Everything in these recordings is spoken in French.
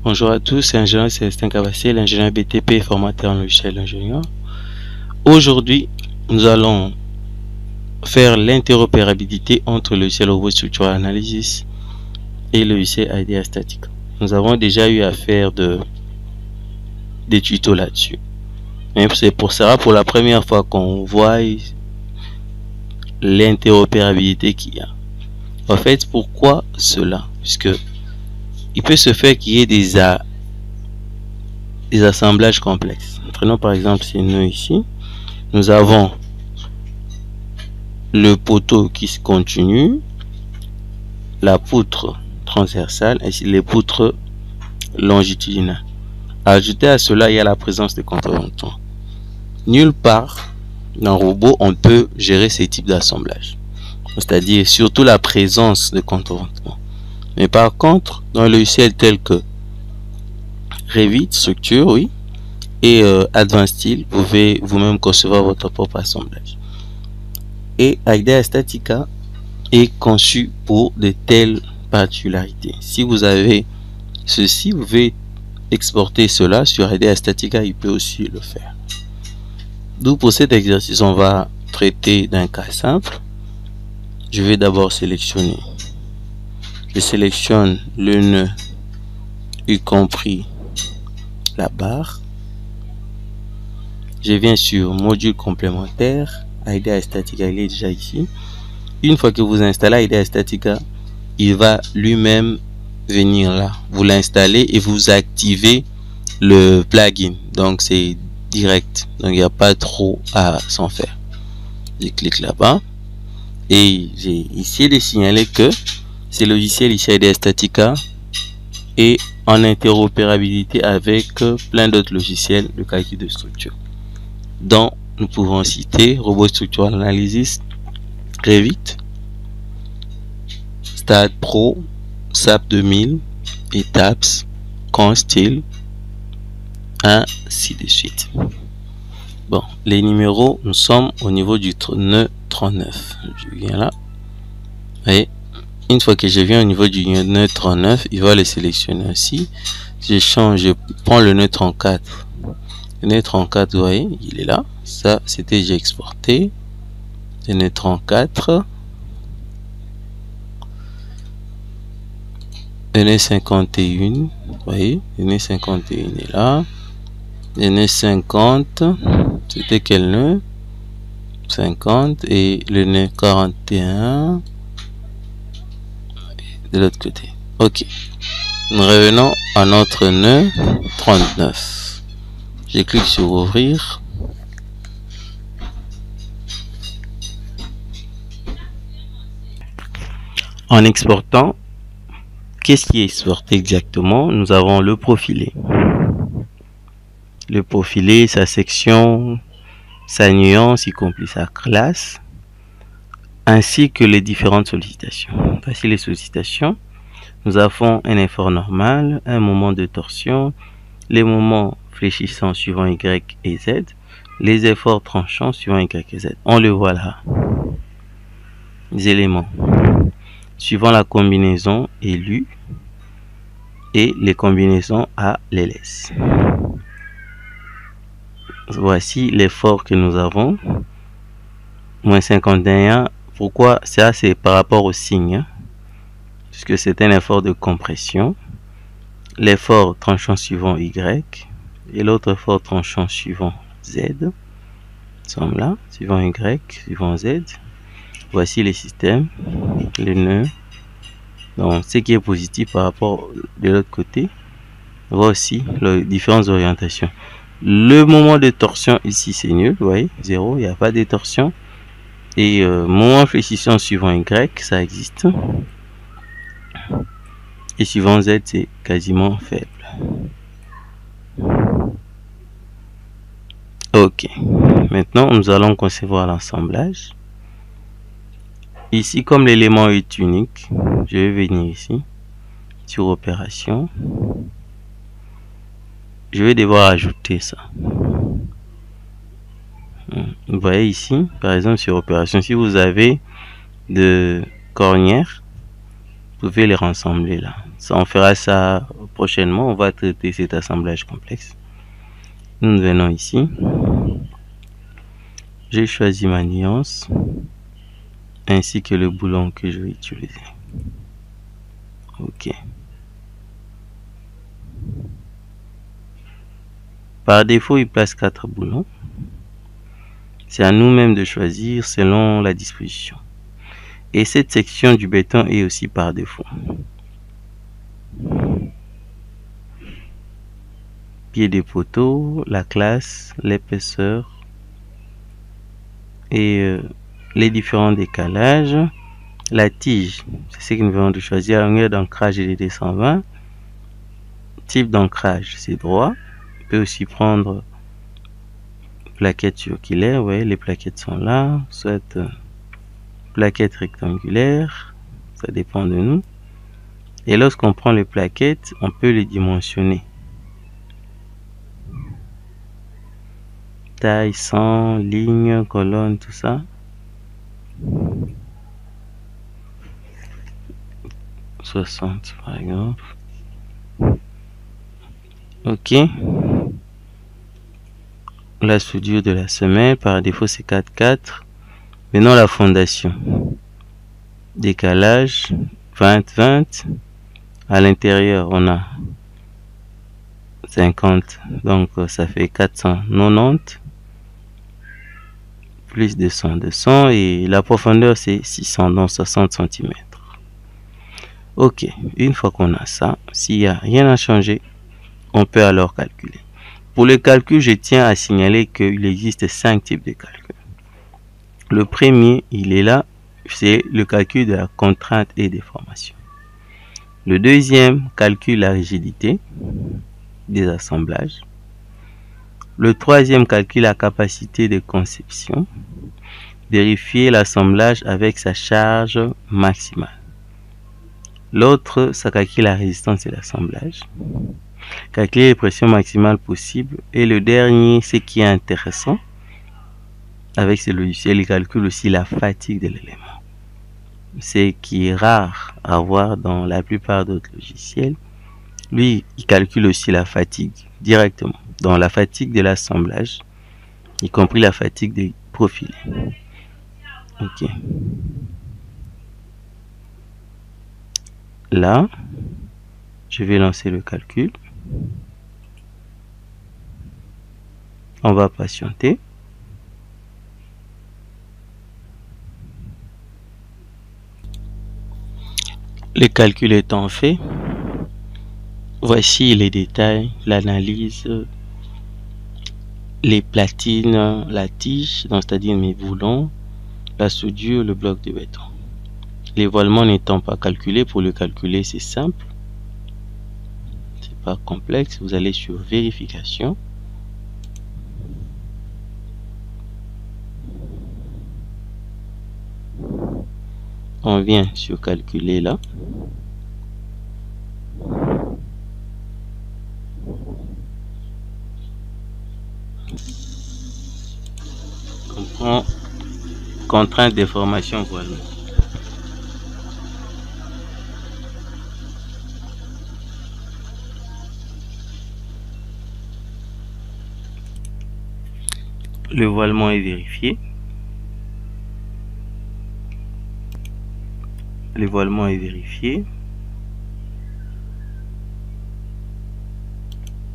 Bonjour à tous, c'est ingénieur Célestin Cavassier, l'ingénieur BTP formateur en logiciel ingénieur. Aujourd'hui, nous allons faire l'interopérabilité entre le logiciel Robot Structural Analysis et le logiciel IDEA Statica. Nous avons déjà eu à faire des tutos là-dessus. C'est pour ça, pour la première fois qu'on voit l'interopérabilité qu'il y a. En fait, pourquoi cela? Puisque il peut se faire qu'il y ait des assemblages complexes. Prenons par exemple ces nœuds ici. Nous avons le poteau qui se continue, la poutre transversale ainsi les poutres longitudinales. Ajouté à cela, il y a la présence de contrevenants. Nulle part dans le robot on peut gérer ces types d'assemblage, c'est-à-dire surtout la présence de contrevenants. Mais par contre, dans le logiciel tel que Revit, structure, oui, et Advanced Steel, vous pouvez vous-même concevoir votre propre assemblage. Et IDEA Statica est conçu pour de telles particularités. Si vous avez ceci, vous pouvez exporter cela sur IDEA Statica, il peut aussi le faire. Donc pour cet exercice, on va traiter d'un cas simple. Je vais d'abord sélectionner. Je sélectionne le nœud, y compris la barre. Je viens sur module complémentaire. IDEA Statica, il est déjà ici. Une fois que vous installez IDEA Statica, il va lui-même venir là. Vous l'installez et vous activez le plugin. Donc c'est direct. Donc il n'y a pas trop à s'en faire. Je clique là-bas. Et j'ai ici de signaler que ce logiciel ici IDEA Statica est en interopérabilité avec plein d'autres logiciels de calcul de structure, dont nous pouvons citer Robot Structural Analysis, Revit, Stade Pro, SAP 2000, Etaps, Consteel, ainsi de suite. Bon, les numéros, nous sommes au niveau du nœud 39. Je viens là. Et une fois que je viens au niveau du nœud 39, il va le sélectionner ainsi. Je change, je prends le nœud 34. Le nœud 34, vous voyez, il est là. Ça, c'était j'ai exporté. Le nœud 34. Le nœud 51, vous voyez, le nœud 51 est là. Le nœud 50, c'était quel nœud? 50 et le nœud 41 de l'autre côté. Ok. Nous revenons à notre nœud 39. Je clique sur ouvrir. En exportant, qu'est-ce qui est exporté exactement? Nous avons le profilé. Le profilé, sa section, sa nuance, y compris sa classe, ainsi que les différentes sollicitations. Voici les sollicitations. Nous avons un effort normal, un moment de torsion, les moments fléchissants suivant Y et Z, les efforts tranchants suivant Y et Z. On le voit là. Les éléments suivant la combinaison élue et les combinaisons à LS. Voici l'effort que nous avons. Moins 51. Pourquoi ça? C'est par rapport au signe, puisque c'est un effort de compression. L'effort tranchant suivant Y et l'autre effort tranchant suivant Z. Nous sommes là, suivant Y, suivant Z. Voici les systèmes, les nœuds. Donc ce qui est positif par rapport de l'autre côté. Voici les différentes orientations. Le moment de torsion ici c'est nul, vous voyez, 0, il n'y a pas de torsion. Et moment fléchissant suivant Y, ça existe. Et suivant Z, c'est quasiment faible. Ok. Maintenant, nous allons concevoir l'assemblage. Ici, comme l'élément est unique, je vais venir ici, sur opération. Je vais devoir ajouter ça. Vous voyez ici, par exemple, sur opération, si vous avez de cornières, vous pouvez les rassembler là. Ça, on fera ça prochainement. On va traiter cet assemblage complexe. Nous venons ici. J'ai choisi ma nuance ainsi que le boulon que je vais utiliser. OK. Par défaut, il place 4 boulons. C'est à nous-mêmes de choisir selon la disposition. Et cette section du béton est aussi par défaut. Pied des poteaux, la classe, l'épaisseur et les différents décalages. La tige, c'est ce que nous venons de choisir. Longueur d'ancrage DD 120. Type d'ancrage, c'est droit. On peut aussi prendre plaquettes circulaires. Ouais, les plaquettes sont là. Soit plaquettes rectangulaires. Ça dépend de nous. Et lorsqu'on prend les plaquettes, on peut les dimensionner. Taille, 100, ligne, colonne, tout ça. 60 par exemple. OK. La soudure de la semelle, par défaut c'est 4-4. Maintenant la fondation. Décalage 20-20. À l'intérieur on a 50. Donc ça fait 490. Plus 200. Et la profondeur c'est 600, donc 60 cm. OK. Une fois qu'on a ça, s'il n'y a rien à changer, on peut alors calculer. Pour le calcul, je tiens à signaler qu'il existe 5 types de calculs. Le premier, il est là, c'est le calcul de la contrainte et déformation. Le deuxième, calcule la rigidité des assemblages. Le troisième, calcule la capacité de conception. Vérifier l'assemblage avec sa charge maximale. L'autre, ça calcule la résistance de l'assemblage. Calculer les pressions maximales possibles. Et le dernier, ce qui est intéressant, avec ce logiciel, il calcule aussi la fatigue de l'élément. Ce qui est rare à voir dans la plupart d'autres logiciels. Lui, il calcule aussi la fatigue directement. Dans la fatigue de l'assemblage, y compris la fatigue des profilés. OK. Là, je vais lancer le calcul. On va patienter. Le calcul étant fait, voici les détails, l'analyse, les platines, la tige, c'est-à-dire mes boulons, la soudure, le bloc de béton. L'évoilement n'étant pas calculé, pour le calculer c'est simple, c'est pas complexe. Vous allez sur vérification. On vient sur calculer là. On prend contrainte déformation voilement. Le voilement est vérifié. Le voilement est vérifié.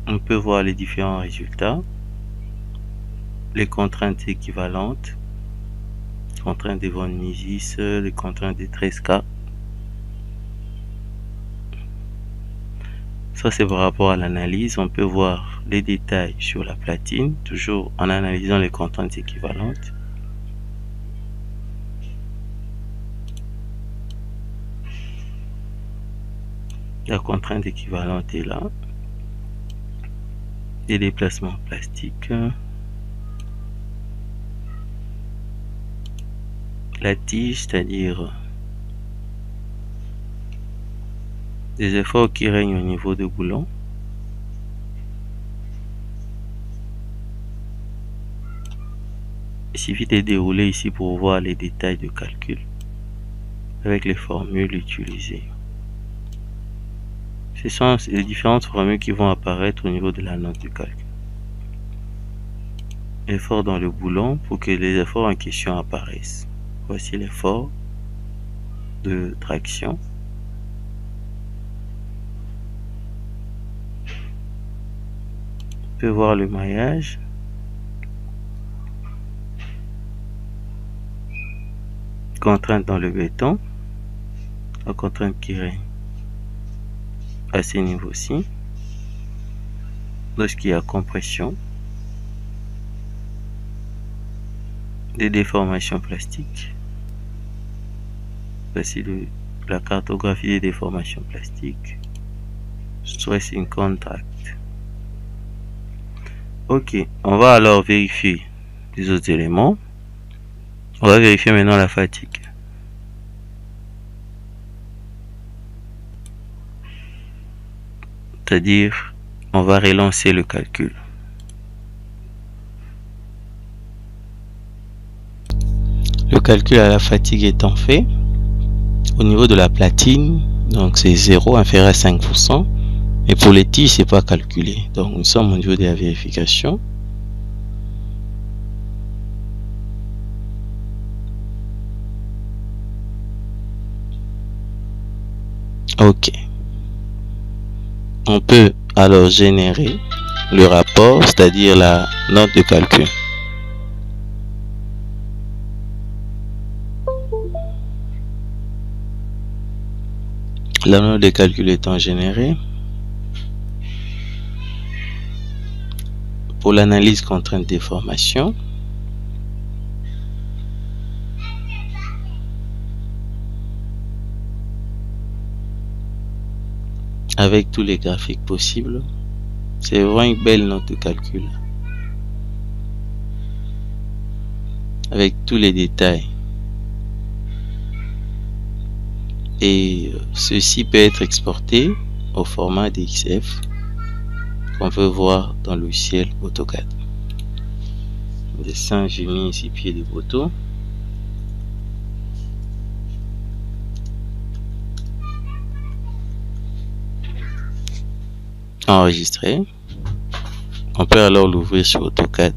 On peut voir les différents résultats. Les contraintes équivalentes. Contraintes de von Mises, les contraintes de Tresca. Ça c'est par rapport à l'analyse. On peut voir les détails sur la platine, toujours en analysant les contraintes équivalentes. La contrainte équivalente est là. Des déplacements plastiques. La tige, c'est-à-dire des efforts qui règnent au niveau de boulon. Il suffit de dérouler ici pour voir les détails de calcul avec les formules utilisées. Ce sont les différentes formules qui vont apparaître au niveau de la note de calcul. Effort dans le boulon pour que les efforts en question apparaissent. Voici l'effort de traction. On peut voir le maillage. Contrainte dans le béton. La contrainte qui règne à ces niveaux-ci. Lorsqu'il y a compression. Des déformations plastiques. Voici la cartographie des déformations plastiques. Stress in contact. Ok, on va alors vérifier les autres éléments. On va vérifier maintenant la fatigue. C'est-à-dire, on va relancer le calcul. Le calcul à la fatigue étant fait, au niveau de la platine, donc c'est 0 inférieur à 5%. Et pour les tiges, c'est pas calculé. Donc nous sommes au niveau de la vérification. Ok. On peut alors générer le rapport, c'est-à-dire la note de calcul. La note de calcul étant générée, pour l'analyse contrainte déformation, avec tous les graphiques possibles, c'est vraiment une belle note de calcul. Avec tous les détails. Et ceci peut être exporté au format DXF qu'on peut voir dans le logiciel AutoCAD. Dessin, j'ai mis ici pied de photo. Enregistré. On peut alors l'ouvrir sur AutoCAD.